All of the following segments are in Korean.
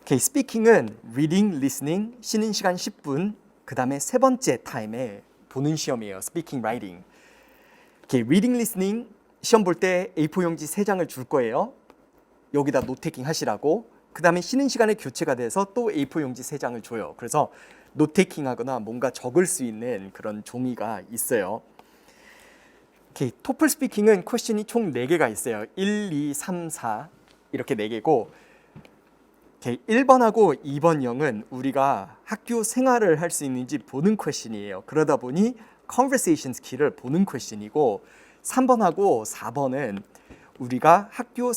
오케이, 스피킹은 리딩, 리스닝, 쉬는 시간 10분, 그 다음에 세 번째 타임에 보는 시험이에요. 스피킹, 라이팅. 오케이, 리딩, 리스닝 시험 볼 때 A4 용지 3장을 줄 거예요. 여기다 노테이킹 하시라고. 그 다음에 쉬는 시간에 교체가 돼서 또 A4 용지 3장을 줘요. 그래서 노테이킹 하거나 뭔가 적을 수 있는 그런 종이가 있어요. 오케이, 토플 스피킹은 퀘션이 총 4개가 있어요. 1, 2, 3, 4 이렇게 4개고 1번하고 2번형은 우리가 학교 생활을 할 수 있는지 보는 퀘션이에요. 그러다 보니 conversation 스킬을 보는 퀘션이고 3번하고 4번은 우리가 학교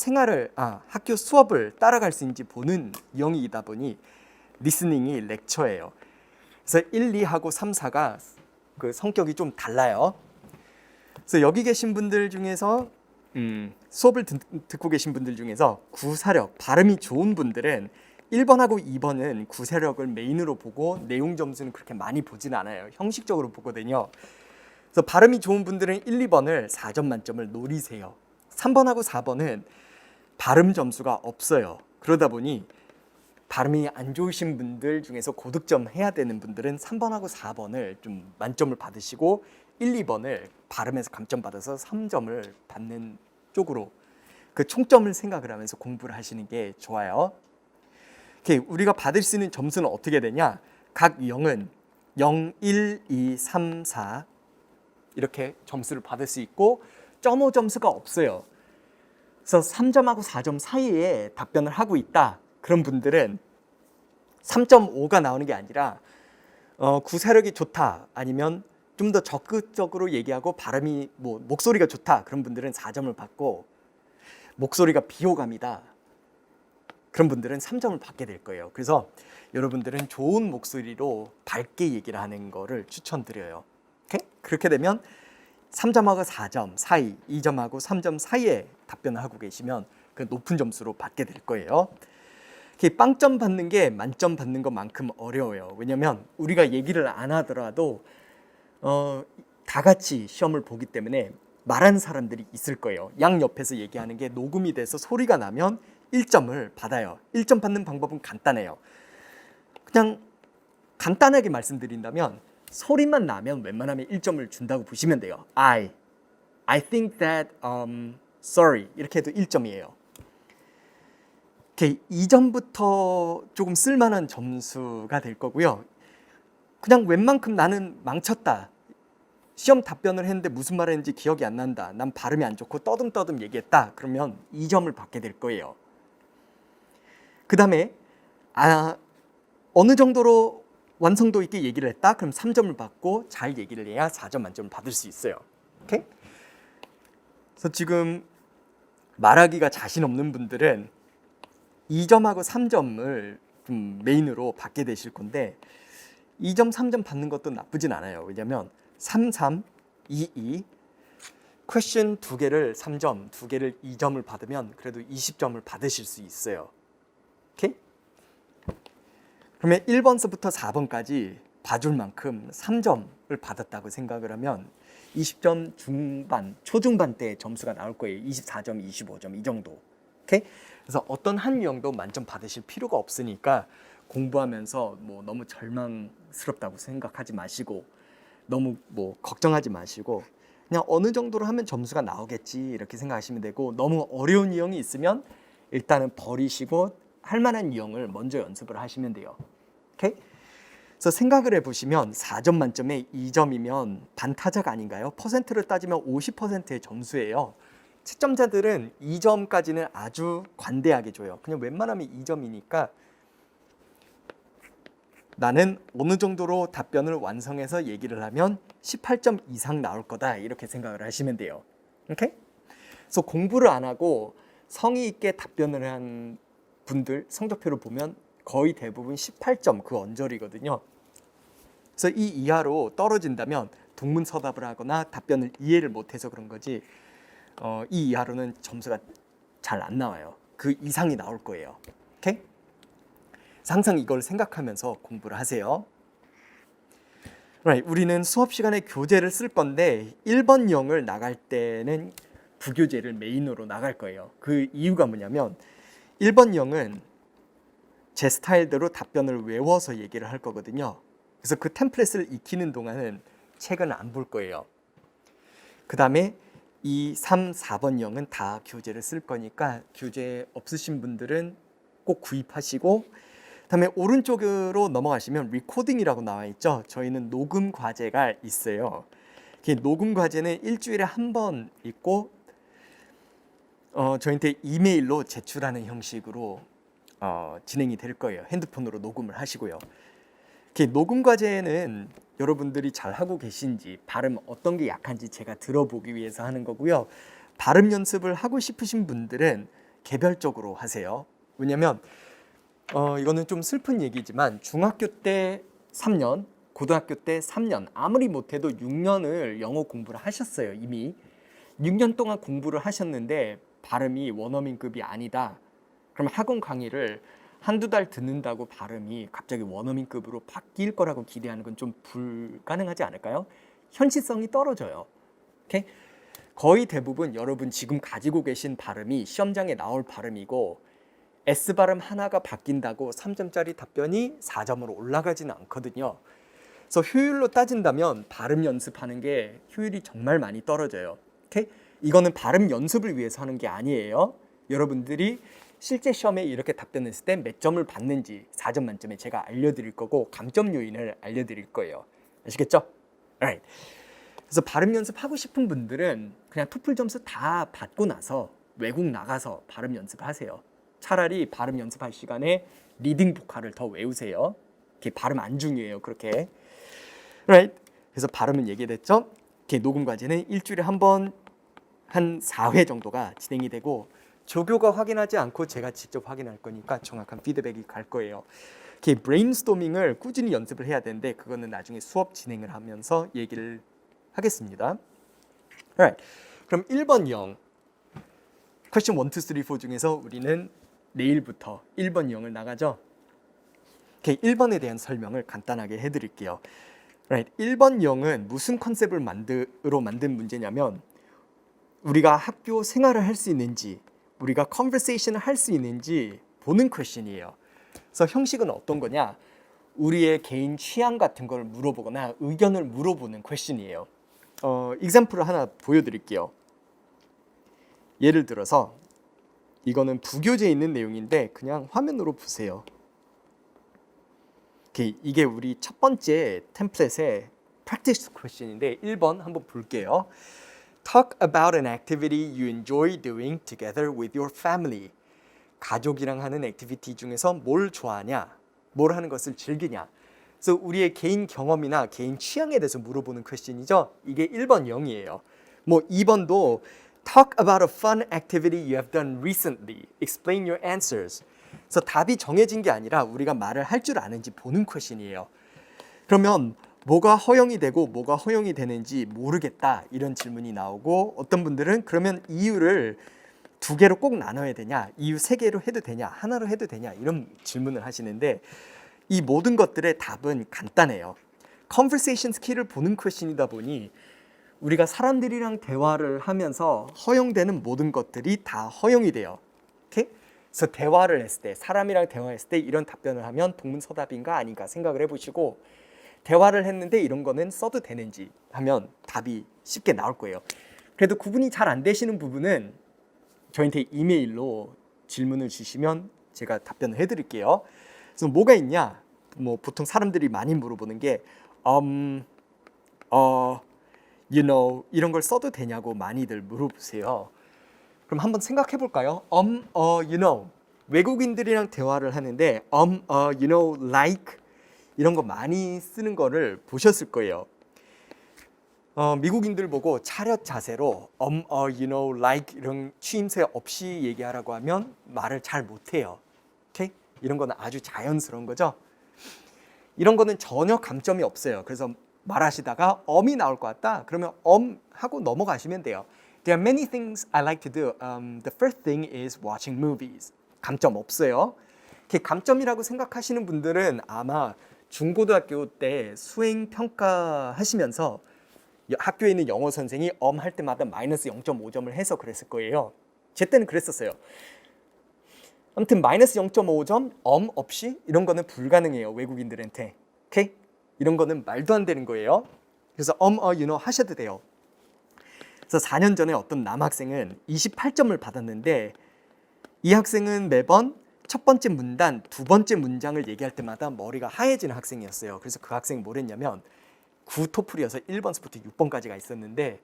수업을 따라갈 수 있는지 보는 영역이다 보니 리스닝이 렉처예요. 그래서 1, 2하고 3, 4가 그 성격이 좀 달라요. 그래서 여기 계신 분들 중에서 수업을 듣고 계신 분들 중에서 구사력, 발음이 좋은 분들은 1번하고 2번은 구사력을 메인으로 보고 내용 점수는 그렇게 많이 보진 않아요. 형식적으로 보거든요. 그래서 발음이 좋은 분들은 1, 2번을 4점 만점을 노리세요. 3번하고 4번은 발음 점수가 없어요. 그러다 보니 발음이 안 좋으신 분들 중에서 고득점 해야 되는 분들은 3번하고 4번을 좀 만점을 받으시고 1, 2번을 발음에서 감점 받아서 3점을 받는 쪽으로 그 총점을 생각을 하면서 공부를 하시는 게 좋아요. 오케이, 우리가 받을 수 있는 점수는 어떻게 되냐? 각 0은 0, 1, 2, 3, 4 이렇게 점수를 받을 수 있고 0.5 점수가 없어요. 그래서 3점하고 4점 사이에 답변을 하고 있다. 그런 분들은 3.5가 나오는 게 아니라 구사력이 좋다 아니면 좀 더 적극적으로 얘기하고 발음이 목소리가 좋다 그런 분들은 4점을 받고 목소리가 비호감이다 그런 분들은 3점을 받게 될 거예요. 그래서 여러분들은 좋은 목소리로 밝게 얘기를 하는 거를 추천드려요. 오케이? 그렇게 되면 3점하고 4점 사이, 2점하고 3점 사이에 답변을 하고 계시면 그 높은 점수로 받게 될 거예요. 빵점 받는 게 만점 받는 것만큼 어려워요. 왜냐면 우리가 얘기를 안 하더라도 다 같이 시험을 보기 때문에 말하는 사람들이 있을 거예요. 양 옆에서 얘기하는 게 녹음이 돼서 소리가 나면 1점을 받아요. 1점 받는 방법은 간단해요. 그냥 간단하게 말씀드린다면 소리만 나면 웬만하면 1점을 준다고 보시면 돼요. I think that sorry 이렇게 해도 1점이에요. 2점부터 조금 쓸만한 점수가 될 거고요. 그냥 웬만큼 나는 망쳤다. 시험 답변을 했는데 무슨 말을 했는지 기억이 안 난다. 난 발음이 안 좋고 떠듬떠듬 얘기했다. 그러면 2점을 받게 될 거예요. 그 다음에 어느 정도로 완성도 있게 얘기를 했다. 그럼 3점을 받고 잘 얘기를 해야 4점 만점을 받을 수 있어요. 오케이? 그래서 지금 말하기가 자신 없는 분들은 2점하고 3점을 좀 메인으로 받게 되실 건데 2점, 3점 받는 것도 나쁘진 않아요. 왜냐하면 3, 3, 2, 2 퀘션 2개를 3점, 2개를 2점을 받으면 그래도 20점을 받으실 수 있어요. 오케이? 그러면 1번서부터 4번까지 봐줄 만큼 3점을 받았다고 생각을 하면 20점 중반, 초중반 때 점수가 나올 거예요. 24점, 25점 이 정도. 오케이? 그래서 어떤 한 유형도 만점 받으실 필요가 없으니까 공부하면서 너무 절망스럽다고 생각하지 마시고 너무 걱정하지 마시고 그냥 어느 정도로 하면 점수가 나오겠지 이렇게 생각하시면 되고 너무 어려운 유형이 있으면 일단은 버리시고 할 만한 유형을 먼저 연습을 하시면 돼요. 오케이? 그래서 생각을 해보시면 4점 만점에 2점이면 반타작 아닌가요? 퍼센트를 따지면 50%의 점수예요. 채점자들은 2점까지는 아주 관대하게 줘요. 그냥 웬만하면 2점이니까 나는 어느 정도로 답변을 완성해서 얘기를 하면 18점 이상 나올 거다 이렇게 생각을 하시면 돼요. 오케이? 그래서 공부를 안 하고 성의 있게 답변을 한 분들 성적표를 보면 거의 대부분 18점 그 언저리거든요. 그래서 이 이하로 떨어진다면 동문서답을 하거나 답변을 이해를 못해서 그런 거지 이 이하로는 점수가 잘 안 나와요. 그 이상이 나올 거예요. 오케이? 항상 이걸 생각하면서 공부를 하세요. 우리는 수업 시간에 교재를 쓸 건데 1번형을 나갈 때는 부교재를 메인으로 나갈 거예요. 그 이유가 뭐냐면 1번형은 제 스타일대로 답변을 외워서 얘기를 할 거거든요. 그래서 그 템플릿을 익히는 동안은 책은 안 볼 거예요. 그 다음에 2, 3, 4번 0은 다 교재를 쓸 거니까 교재 없으신 분들은 꼭 구입하시고, 그다음에 오른쪽으로 넘어가시면 리코딩이라고 나와 있죠. 저희는 녹음 과제가 있어요. 녹음 과제는 일주일에 한 번 있고 저희한테 이메일로 제출하는 형식으로 진행이 될 거예요. 핸드폰으로 녹음을 하시고요. 녹음 과제는 여러분들이 잘 하고 계신지, 발음 어떤 게 약한지 제가 들어보기 위해서 하는 거고요. 발음 연습을 하고 싶으신 분들은 개별적으로 하세요. 왜냐면 이거는 좀 슬픈 얘기지만 중학교 때 3년, 고등학교 때 3년, 아무리 못해도 6년을 영어 공부를 하셨어요. 이미 6년 동안 공부를 하셨는데 발음이 원어민급이 아니다. 그럼 학원 강의를 한두 달 듣는다고 발음이 갑자기 원어민급으로 바뀔 거라고 기대하는 건 좀 불가능하지 않을까요? 현실성이 떨어져요. 오케이? 거의 대부분 여러분 지금 가지고 계신 발음이 시험장에 나올 발음이고, S 발음 하나가 바뀐다고 3점짜리 답변이 4점으로 올라가지는 않거든요. 그래서 효율로 따진다면 발음 연습하는 게 효율이 정말 많이 떨어져요. 오케이? 이거는 발음 연습을 위해서 하는 게 아니에요. 여러분들이 실제 시험에 이렇게 답변했을 때 몇 점을 받는지 4점 만점에 제가 알려드릴 거고, 감점 요인을 알려드릴 거예요. 아시겠죠? Alright. 그래서 발음 연습하고 싶은 분들은 그냥 토플 점수 다 받고 나서 외국 나가서 발음 연습하세요. 차라리 발음 연습할 시간에 리딩 보컬을 더 외우세요. 이렇게 발음 안 중요해요. 그렇게. Right. 그래서 발음은 얘기됐죠. 이렇게 녹음 과제는 일주일에 한 번, 한 4회 정도가 진행이 되고, 조교가 확인하지 않고 제가 직접 확인할 거니까 정확한 피드백이 갈 거예요. 이렇게 브레인스토밍을 꾸준히 연습을 해야 되는데 그거는 나중에 수업 진행을 하면서 얘기를 하겠습니다. Alright. 그럼 1번 0 퀘스천 1, 2, 3, 4 중에서 우리는 내일부터 1번 0을 나가죠. 오케이, 1번에 대한 설명을 간단하게 해드릴게요. Right. 1번 0은 무슨 컨셉을 만든 문제냐면, 우리가 학교 생활을 할 수 있는지, 우리가 컨버세이션을 할 수 있는지 보는 퀘스천이에요. 그래서 형식은 어떤 거냐, 우리의 개인 취향 같은 걸 물어보거나 의견을 물어보는 퀘스천이에요. example을 하나 보여드릴게요. 예를 들어서 이거는 부교재에 있는 내용인데 그냥 화면으로 보세요. 이게 우리 첫 번째 템플릿의 practice question인데 1번 한번 볼게요. Talk about an activity you enjoy doing together with your family. 가족이랑 하는 액티비티 중에서 뭘 좋아하냐, 뭘 하는 것을 즐기냐. 그래서 우리의 개인 경험이나 개인 취향에 대해서 물어보는 퀘스천이죠. 이게 1번 0이에요. 뭐 2번도 Talk about a fun activity you have done recently. Explain your answers. 그래서 답이 정해진 게 아니라 우리가 말을 할 줄 아는지 보는 퀘스천이에요. 그러면 뭐가 허용이 되고 뭐가 허용이 되는지 모르겠다 이런 질문이 나오고, 어떤 분들은 그러면 이유를 2개로 꼭 나눠야 되냐, 이유 3개로 해도 되냐, 하나로 해도 되냐, 이런 질문을 하시는데 이 모든 것들의 답은 간단해요. 컨버세이션 스킬을 보는 퀘스천이다 보니 우리가 사람들이랑 대화를 하면서 허용되는 모든 것들이 다 허용이 돼요. 오케이? 그래서 대화를 했을 때, 사람이랑 대화했을 때 이런 답변을 하면 동문서답인가 아닌가 생각을 해보시고, 대화를 했는데 이런 거는 써도 되는지 하면 답이 쉽게 나올 거예요. 그래도 구분이 잘 안 되시는 부분은 저한테 이메일로 질문을 주시면 제가 답변을 해드릴게요. 그래서 뭐가 있냐? 뭐 보통 사람들이 많이 물어보는 게 you know 이런 걸 써도 되냐고 많이들 물어보세요. 그럼 한번 생각해 볼까요? you know. 외국인들이랑 대화를 하는데 you know, like 이런 거 많이 쓰는 거를 보셨을 거예요. 미국인들 보고 차렷 자세로 you know, like 이런 추임새 없이 얘기하라고 하면 말을 잘 못해요. 오케이? 이런 거는 아주 자연스러운 거죠. 이런 거는 전혀 감점이 없어요. 그래서 말하시다가 이 나올 것 같다. 그러면 하고 넘어가시면 돼요. There are many things I like to do. The first thing is watching movies. 감점 없어요. 감점이라고 생각하시는 분들은 아마 중고등학교 때 수행 평가 하시면서 학교에 있는 영어 선생이 할 때마다 마이너스 0.5점을 해서 그랬을 거예요. 제 때는 그랬었어요. 아무튼 마이너스 0.5점 없이 이런 거는 불가능해요. 외국인들한테. 오케이? 이런 거는 말도 안 되는 거예요. 그래서 하셔도 돼요. 그래서 4년 전에 어떤 남학생은 28점을 받았는데 이 학생은 매번 첫 번째 문단, 두 번째 문장을 얘기할 때마다 머리가 하얘지는 학생이었어요. 그래서 그 학생이 뭘 했냐면 9 토플이어서 1번서부터 6번까지가 있었는데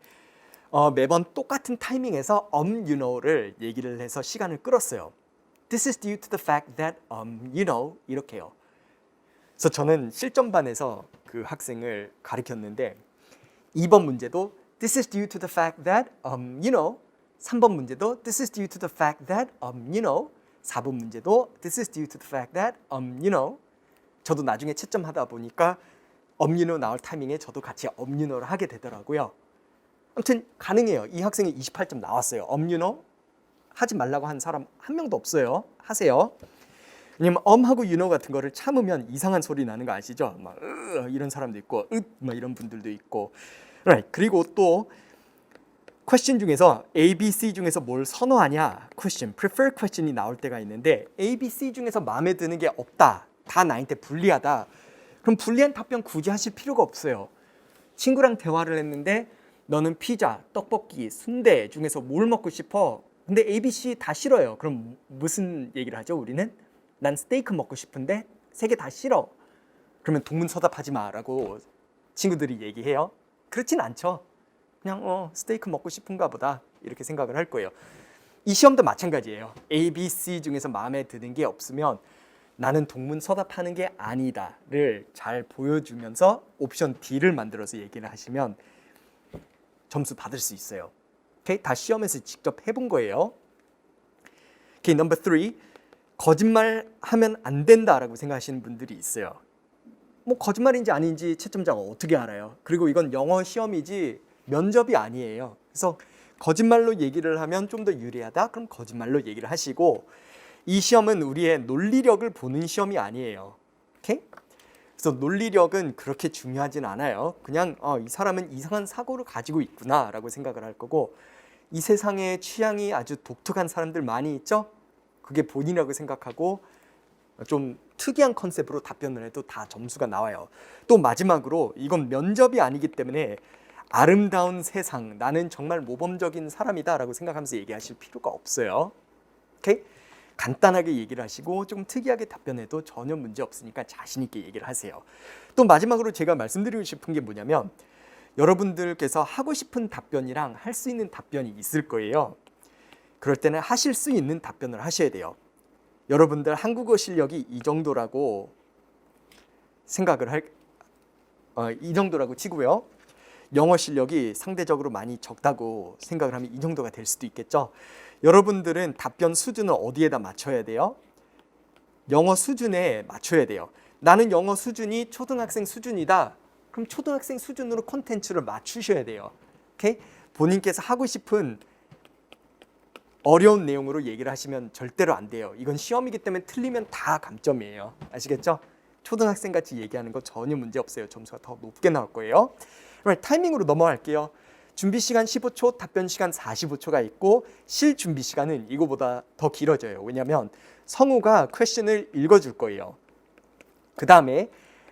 매번 똑같은 타이밍에서 를 얘기를 해서 시간을 끌었어요. This is due to the fact that 이렇게요. 그래서 저는 실전반에서 그 학생을 가르쳤는데 2번 문제도 This is due to the fact that 3번 문제도 This is due to the fact that 4번 문제도 This is due to the fact that 저도 나중에 채점하다 보니까 나올 타이밍에 저도 같이 를 하게 되더라고요. 아무튼 가능해요. 이 학생이 28점 나왔어요. 하지 말라고 한 사람 한 명도 없어요. 하세요. 왜냐면 하고 같은 거를 참으면 이상한 소리 나는 거 아시죠? 막 이런 사람도 있고 막 이런 분들도 있고. 그리고 또 question 중에서 A, B, C 중에서 뭘 선호하냐? prefer question이 나올 때가 있는데 A, B, C 중에서 마음에 드는 게 없다. 다 나한테 불리하다. 그럼 불리한 답변 굳이 하실 필요가 없어요. 친구랑 대화를 했는데 너는 피자, 떡볶이, 순대 중에서 뭘 먹고 싶어? 근데 A, B, C 다 싫어요. 그럼 무슨 얘기를 하죠? 우리는 난 스테이크 먹고 싶은데 세 개 다 싫어. 그러면 동문서답하지 마라고 친구들이 얘기해요. 그렇진 않죠. 그냥 스테이크 먹고 싶은가 보다 이렇게 생각을 할 거예요. 이 시험도 마찬가지예요. A, B, C 중에서 마음에 드는 게 없으면 나는 동문서답하는 게 아니다를 잘 보여주면서 옵션 D를 만들어서 얘기를 하시면 점수 받을 수 있어요. 오케이? 다 시험에서 직접 해본 거예요. 오케이, 넘버 3. 거짓말 하면 안 된다라고 생각하시는 분들이 있어요. 뭐 거짓말인지 아닌지 채점자가 어떻게 알아요? 그리고 이건 영어 시험이지 면접이 아니에요. 그래서 거짓말로 얘기를 하면 좀 더 유리하다? 그럼 거짓말로 얘기를 하시고 이 시험은 우리의 논리력을 보는 시험이 아니에요. 오케이? 그래서 논리력은 그렇게 중요하진 않아요. 그냥 이 사람은 이상한 사고를 가지고 있구나라고 생각을 할 거고 이 세상에 취향이 아주 독특한 사람들 많이 있죠? 그게 본인이라고 생각하고 좀 특이한 컨셉으로 답변을 해도 다 점수가 나와요. 또 마지막으로 이건 면접이 아니기 때문에 아름다운 세상, 나는 정말 모범적인 사람이다 라고 생각하면서 얘기하실 필요가 없어요. 오케이? 간단하게 얘기를 하시고 좀 특이하게 답변해도 전혀 문제 없으니까 자신 있게 얘기를 하세요. 또 마지막으로 제가 말씀드리고 싶은 게 뭐냐면 여러분들께서 하고 싶은 답변이랑 할 수 있는 답변이 있을 거예요. 그럴 때는 하실 수 있는 답변을 하셔야 돼요. 여러분들 한국어 실력이 이 정도라고 생각을 이 정도라고 치고요. 영어 실력이 상대적으로 많이 적다고 생각을 하면 이 정도가 될 수도 있겠죠. 여러분들은 답변 수준을 어디에다 맞춰야 돼요? 영어 수준에 맞춰야 돼요. 나는 영어 수준이 초등학생 수준이다. 그럼 초등학생 수준으로 콘텐츠를 맞추셔야 돼요. 오케이? 본인께서 하고 싶은 어려운 내용으로 얘기를 하시면 절대로 안 돼요. 이건 시험이기 때문에 틀리면 다 감점이에요. 아시겠죠? 초등학생 같이 얘기하는 거 전혀 문제 없어요. 점수가 더 높게 나올 거예요. 그럼 타이밍으로 넘어갈게요. 준비 시간 15초, 답변 시간 45초가 있고 실 준비 시간은 이거보다 더 길어져요. 왜냐하면 성우가 퀘션을 읽어줄 거예요. 그 다음에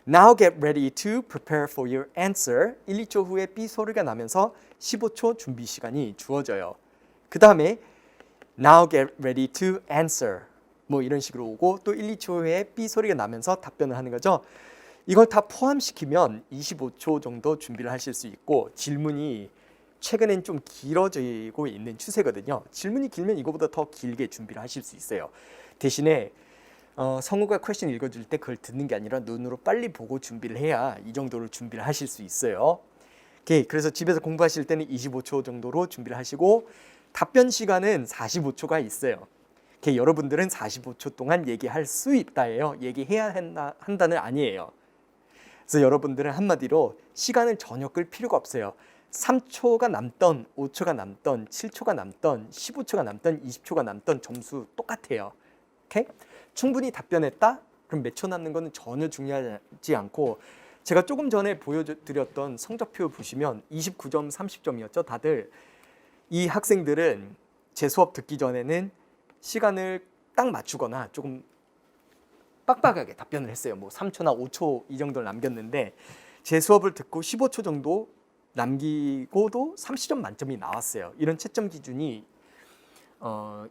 Now get ready to prepare for your answer. 1, 2초 후에 B 소리가 나면서 15초 준비 시간이 주어져요. 그 다음에 Now get ready to answer. 뭐 이런 식으로 오고 또 1, 2초 후에 B 소리가 나면서 답변을 하는 거죠. 이걸 다 포함시키면 25초 정도 준비를 하실 수 있고 질문이 최근엔 좀 길어지고 있는 추세거든요. 질문이 길면 이거보다 더 길게 준비를 하실 수 있어요. 대신에 성우가 퀘션 읽어줄 때 그걸 듣는 게 아니라 눈으로 빨리 보고 준비를 해야 이 정도로 준비를 하실 수 있어요. 오케이, 그래서 집에서 공부하실 때는 25초 정도로 준비를 하시고 답변 시간은 45초가 있어요. 오케이, 여러분들은 45초 동안 얘기할 수 있다예요. 얘기해야 한다는 아니에요. 그래서 여러분들은 한마디로 시간을 전혀 끌 필요가 없어요. 3초가 남던 5초가 남던 7초가 남던 15초가 남던 20초가 남던 점수 똑같아요. 오케이? 충분히 답변했다? 그럼 몇 초 남는 거는 전혀 중요하지 않고 제가 조금 전에 보여드렸던 성적표 보시면 29점, 30점이었죠. 다들 이 학생들은 제 수업 듣기 전에는 시간을 딱 맞추거나 조금 빡빡하게 답변을 했어요. 뭐 3초나 5초 이 정도를 남겼는데 제 수업을 듣고 15초 정도 남기고도 30점 만점이 나왔어요. 이런 채점 기준이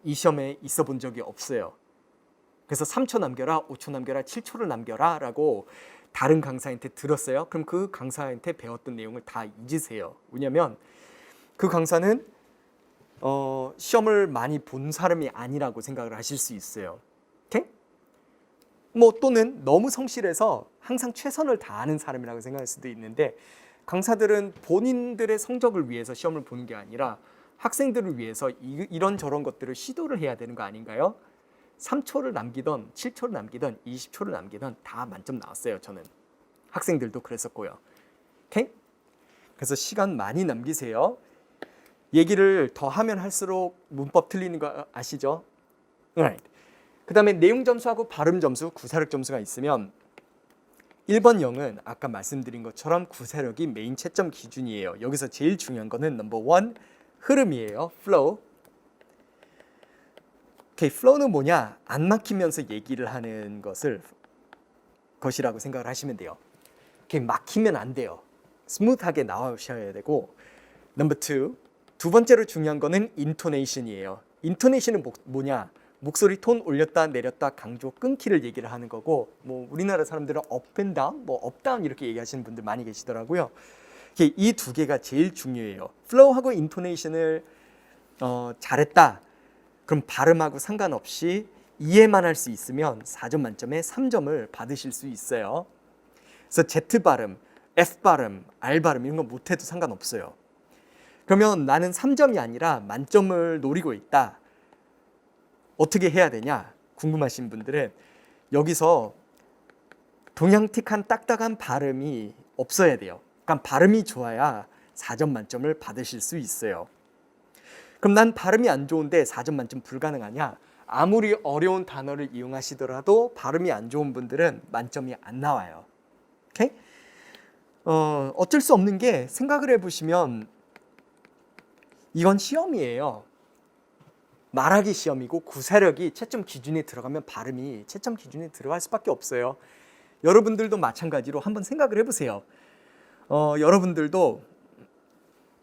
이 시험에 있어 본 적이 없어요. 그래서 3초 남겨라, 5초 남겨라, 7초를 남겨라 라고 다른 강사한테 들었어요. 그럼 그 강사한테 배웠던 내용을 다 잊으세요. 왜냐면 그 강사는 시험을 많이 본 사람이 아니라고 생각을 하실 수 있어요. 오케이? 뭐 또는 너무 성실해서 항상 최선을 다하는 사람이라고 생각할 수도 있는데 강사들은 본인들의 성적을 위해서 시험을 보는 게 아니라 학생들을 위해서 이런 저런 것들을 시도를 해야 되는 거 아닌가요? 3초를 남기던 7초를 남기던 20초를 남기던 다 만점 나왔어요. 저는 학생들도 그랬었고요. 오케이? 그래서 시간 많이 남기세요. 얘기를 더 하면 할수록 문법 틀리는 거 아시죠? Right. 그 다음에 내용 점수하고 발음 점수, 구사력 점수가 있으면 1번 0은 아까 말씀드린 것처럼 구사력이 메인 채점 기준이에요. 여기서 제일 중요한 거는 넘버 1 흐름이에요. flow. 오케이, flow는 뭐냐? 안 막히면서 얘기를 하는 것이라고 생각을 하시면 돼요. 오케이, 막히면 안 돼요. 스무트하게 나오셔야 되고 넘버 2, 두 번째로 중요한 거는 intonation이에요. intonation은 뭐냐? 목소리 톤 올렸다 내렸다 강조 끊기를 얘기를 하는 거고 뭐 우리나라 사람들은 up and down, 뭐 up down 이렇게 얘기하시는 분들 많이 계시더라고요. 이 두 개가 제일 중요해요. flow하고 intonation을 잘했다. 그럼 발음하고 상관없이 이해만 할 수 있으면 4점 만점에 3점을 받으실 수 있어요. 그래서 Z 발음, F 발음, R 발음 이런 거 못해도 상관없어요. 그러면 나는 3점이 아니라 만점을 노리고 있다. 어떻게 해야 되냐? 궁금하신 분들은 여기서 동양틱한 딱딱한 발음이 없어야 돼요. 그러니까 발음이 좋아야 4점 만점을 받으실 수 있어요. 그럼 난 발음이 안 좋은데 4점 만점 불가능하냐? 아무리 어려운 단어를 이용하시더라도 발음이 안 좋은 분들은 만점이 안 나와요. 오케이? 어쩔 수 없는 게 생각을 해보시면 이건 시험이에요. 말하기 시험이고 구사력이 채점 기준에 들어가면 발음이 채점 기준에 들어갈 수밖에 없어요. 여러분들도 마찬가지로 한번 생각을 해보세요. 여러분들도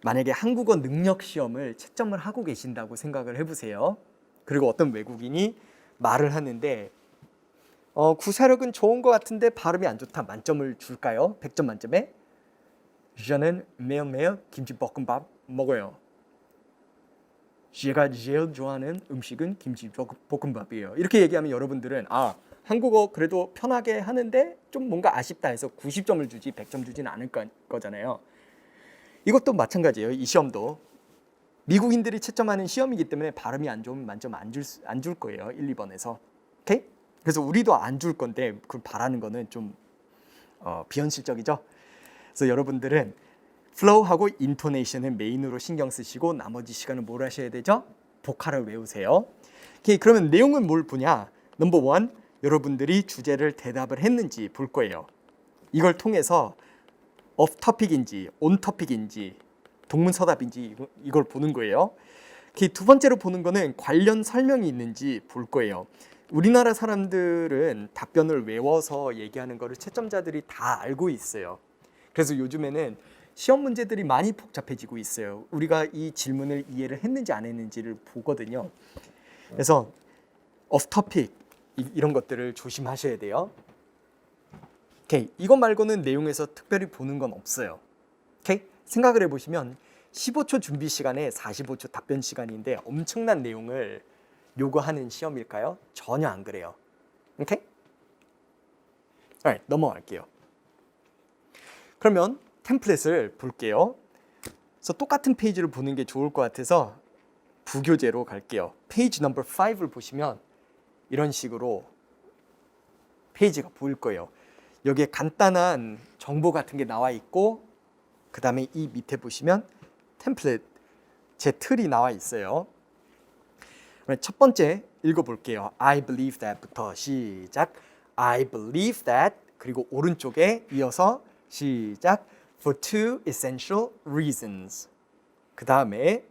만약에 한국어 능력 시험을 채점을 하고 계신다고 생각을 해보세요. 그리고 어떤 외국인이 말을 하는데 구사력은 좋은 것 같은데 발음이 안 좋다. 만점을 줄까요? 100점 만점에? 저는 매일매일 김치볶음밥 먹어요. 제가 제일 좋아하는 음식은 김치볶음밥이에요. 이렇게 얘기하면 여러분들은 한국어 그래도 편하게 하는데 좀 뭔가 아쉽다 해서 90점을 주지 100점 주지는 않을 거잖아요. 이것도 마찬가지예요. 이 시험도 미국인들이 채점하는 시험이기 때문에 발음이 안 좋으면 만점 안 줄 거예요. 1, 2번에서. 오케이? 그래서 우리도 안 줄 건데 그걸 바라는 거는 좀 비현실적이죠. 그래서 여러분들은 flow하고 intonation을 메인으로 신경 쓰시고 나머지 시간은 뭘 하셔야 되죠? 복화를 외우세요. 오케이, 그러면 내용은 뭘 보냐? 넘버 1, 여러분들이 주제를 대답을 했는지 볼 거예요. 이걸 통해서 off topic인지 on topic인지 동문서답인지 이걸 보는 거예요. 오케이, 두 번째로 보는 거는 관련 설명이 있는지 볼 거예요. 우리나라 사람들은 답변을 외워서 얘기하는 거를 채점자들이 다 알고 있어요. 그래서 요즘에는 시험 문제들이 많이 복잡해지고 있어요. 우리가 이 질문을 이해를 했는지 안 했는지를 보거든요. 그래서 off topic 이런 것들을 조심하셔야 돼요. 오케이, 이것 말고는 내용에서 특별히 보는 건 없어요. 오케이, 생각을 해보시면 15초 준비 시간에 45초 답변 시간인데 엄청난 내용을 요구하는 시험일까요? 전혀 안 그래요. 오케이? 넘어갈게요. 그러면 템플릿을 볼게요. 그래서 똑같은 페이지를 보는 게 좋을 것 같아서 부교재로 갈게요. 페이지 넘버 5를 보시면 이런 식으로 페이지가 보일 거예요. 여기에 간단한 정보 같은 게 나와 있고 그 다음에 이 밑에 보시면 템플릿, 제 틀이 나와 있어요. 첫 번째 읽어볼게요. I believe that부터 시작. I believe that 그리고 오른쪽에 이어서 시작. For two essential reasons. 그 다음에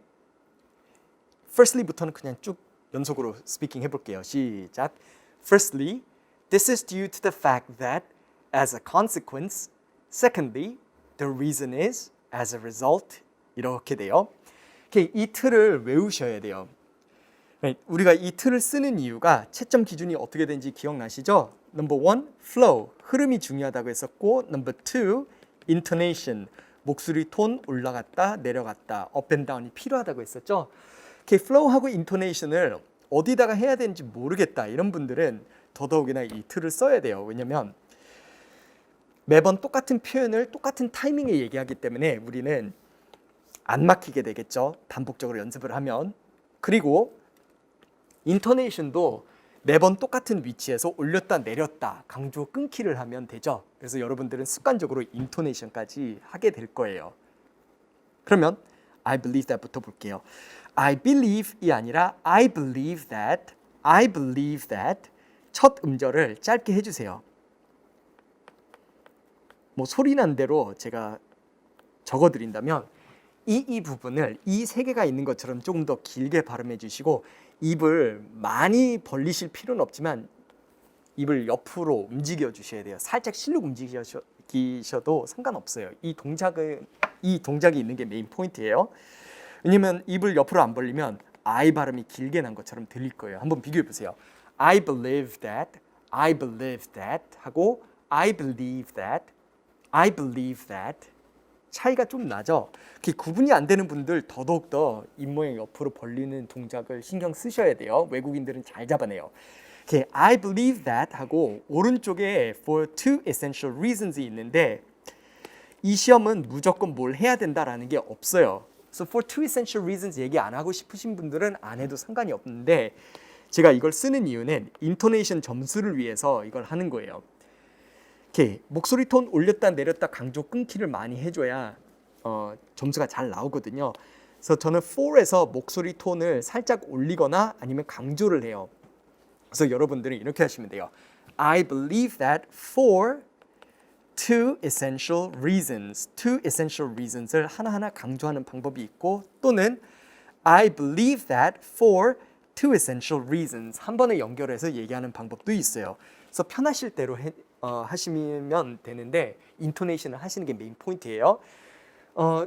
firstly부터는 그냥 쭉 연속으로 스피킹 해볼게요. 시작. Firstly, this is due to the fact that as a consequence. Secondly, the reason is as a result. 이렇게 돼요. 이 틀을 외우셔야 돼요. 우리가 이 틀을 쓰는 이유가 채점 기준이 어떻게 되는지 기억나시죠? Number one, flow, 흐름이 중요하다고 했었고, Number two, intonation, 목소리 톤 올라갔다 내려갔다, up and down이 필요하다고 했었죠. flow하고 intonation을 어디다가 해야 되는지 모르겠다 이런 분들은 더더욱이나 이 틀을 써야 돼요. 왜냐면 매번 똑같은 표현을 똑같은 타이밍에 얘기하기 때문에 우리는 안 막히게 되겠죠. 반복적으로 연습을 하면. 그리고 인토네이션도 매번 똑같은 위치에서 올렸다 내렸다 강조 끊기를 하면 되죠. 그래서 여러분들은 습관적으로 인토네이션까지 하게 될 거예요. 그러면 I believe that부터 볼게요. I believe이 아니라 I believe that, I believe that 첫 음절을 짧게 해주세요. 뭐 소리 난 대로 제가 적어드린다면 이 부분을 이 세 개가 있는 것처럼 조금 더 길게 발음해 주시고 입을 많이 벌리실 필요는 없지만 입을 옆으로 움직여 주셔야 돼요. 살짝 실룩 움직이셔도 상관없어요. 이 동작이 있는 게 메인 포인트예요. 왜냐면 입을 옆으로 안 벌리면 I 발음이 길게 난 것처럼 들릴 거예요. 한번 비교해 보세요. I believe that, I believe that 하고 I believe that, I believe that 차이가 좀 나죠. 구분이 안 되는 분들 더더욱더 입모양 옆으로 벌리는 동작을 신경 쓰셔야 돼요. 외국인들은 잘 잡아내요. I believe that 하고 오른쪽에 for two essential reasons이 있는데 이 시험은 무조건 뭘 해야 된다라는 게 없어요. So for two essential reasons 얘기 안 하고 싶으신 분들은 안 해도 상관이 없는데 제가 이걸 쓰는 이유는 인토네이션 점수를 위해서 이걸 하는 거예요. 목소리 톤 올렸다 내렸다 강조 끊기를 많이 해줘야 점수가 잘 나오거든요. 그래서 저는 for에서 목소리 톤을 살짝 올리거나 아니면 강조를 해요. 그래서 여러분들은 이렇게 하시면 돼요. I believe that for two essential reasons. Two essential reasons을 하나하나 강조하는 방법이 있고 또는 I believe that for two essential reasons. 한 번에 연결해서 얘기하는 방법도 있어요. 그래서 편하실 대로 하시면 되는데 인토네이션을 하시는 게 메인 포인트예요.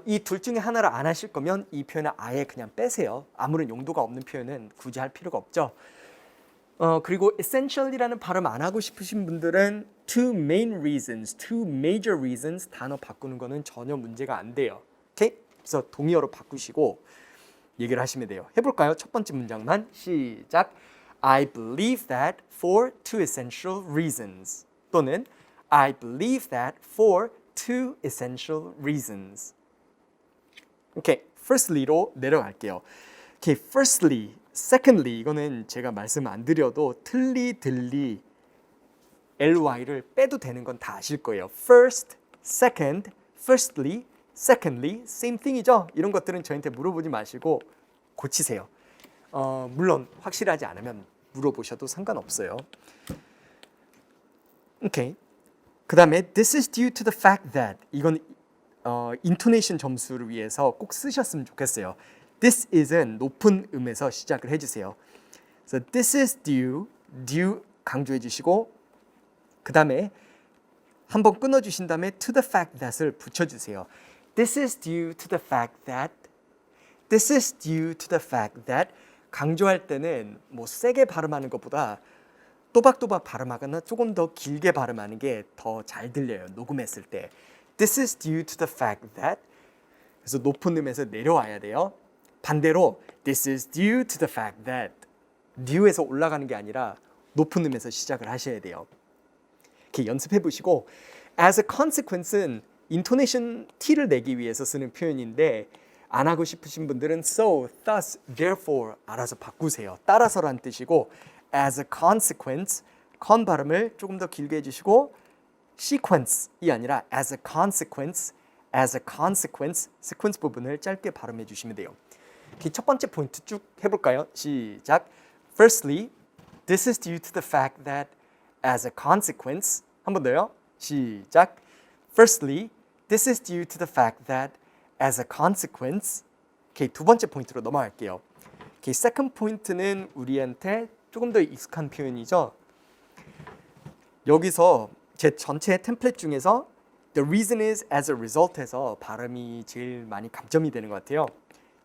이 둘 중에 하나를 안 하실 거면 이 표현을 아예 그냥 빼세요. 아무런 용도가 없는 표현은 굳이 할 필요가 없죠. 그리고 essential이라는 발음 안 하고 싶으신 분들은 two main reasons, two major reasons 단어 바꾸는 거는 전혀 문제가 안 돼요. 오케이? 그래서 동의어로 바꾸시고 얘기를 하시면 돼요. 해볼까요? 첫 번째 문장만 시작. I believe that for two essential reasons. 또는 I believe that for two essential reasons. 오케이, firstly로 내려갈게요. 오케이, firstly, secondly 이거는 제가 말씀 안 드려도 들리 ly를 빼도 되는 건 다 아실 거예요. First, second, firstly, secondly, same thing이죠. 이런 것들은 저한테 물어보지 마시고 고치세요. 물론 확실하지 않으면 물어보셔도 상관없어요. 오케이. 그 다음에 this is due to the fact that 이건 intonation 점수를 위해서 꼭 쓰셨으면 좋겠어요. This is은 높은 음에서 시작을 해주세요. So this is due 강조해 주시고 그 다음에 한번 끊어주신 다음에 to the fact that을 붙여주세요. This is due to the fact that This is due to the fact that 강조할 때는 뭐 세게 발음하는 것보다 또박또박 발음하거나 조금 더 길게 발음하는 게 더 잘 들려요. 녹음했을 때. This is due to the fact that 그래서 높은 음에서 내려와야 돼요. 반대로 This is due to the fact that due에서 올라가는 게 아니라 높은 음에서 시작을 하셔야 돼요. 이렇게 연습해 보시고 as a consequence는 intonation T를 내기 위해서 쓰는 표현인데 안 하고 싶으신 분들은 so, thus, therefore 알아서 바꾸세요. 따라서란 뜻이고 as a consequence, con 발음을 조금 더 길게 해주시고 sequence이 아니라 as a consequence, sequence 부분을 짧게 발음해 주시면 돼요. 첫 번째 포인트 쭉 해볼까요? 시작. Firstly, this is due to the fact that as a consequence 한 번 더요. 시작. Firstly, this is due to the fact that as a consequence. 오케이, 두 번째 포인트로 넘어갈게요. 오케이, second point는 우리한테 조금 더 익숙한 표현이죠. 여기서 제 전체 템플릿 중에서 the reason is as a result에서 발음이 제일 많이 감점이 되는 것 같아요.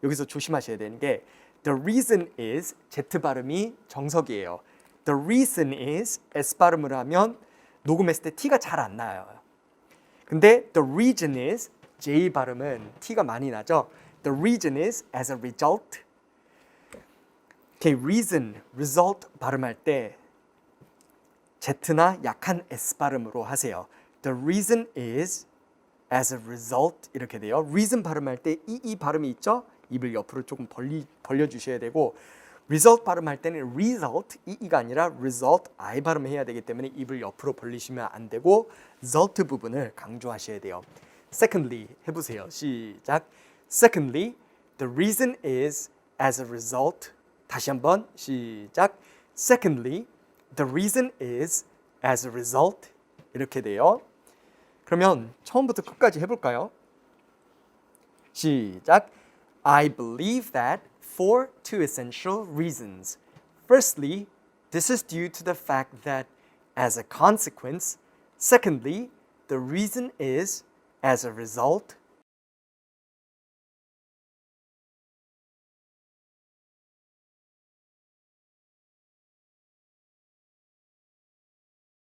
여기서 조심하셔야 되는 게 the reason is Z 발음이 정석이에요. the reason is S 발음을 하면 녹음했을 때 T가 잘 안 나요. 근데 the reason is J 발음은 T가 많이 나죠. the reason is as a result. 오케이, reason, result 발음할 때 Z나 약한 S 발음으로 하세요. The reason is as a result 이렇게 돼요. reason 발음할 때 이 발음이 있죠? 입을 옆으로 조금 벌려주셔야 되고 result 발음할 때는 result 이가 아니라 result I 발음해야 되기 때문에 입을 옆으로 벌리시면 안 되고 result 부분을 강조하셔야 돼요. Secondly 해보세요. 시작. Secondly, the reason is as a result. 다시 한번 시작. Secondly, the reason is as a result. 이렇게 돼요. 그러면 처음부터 끝까지 해볼까요? 시작. I believe that for two essential reasons. Firstly, this is due to the fact that as a consequence. Secondly, the reason is as a result.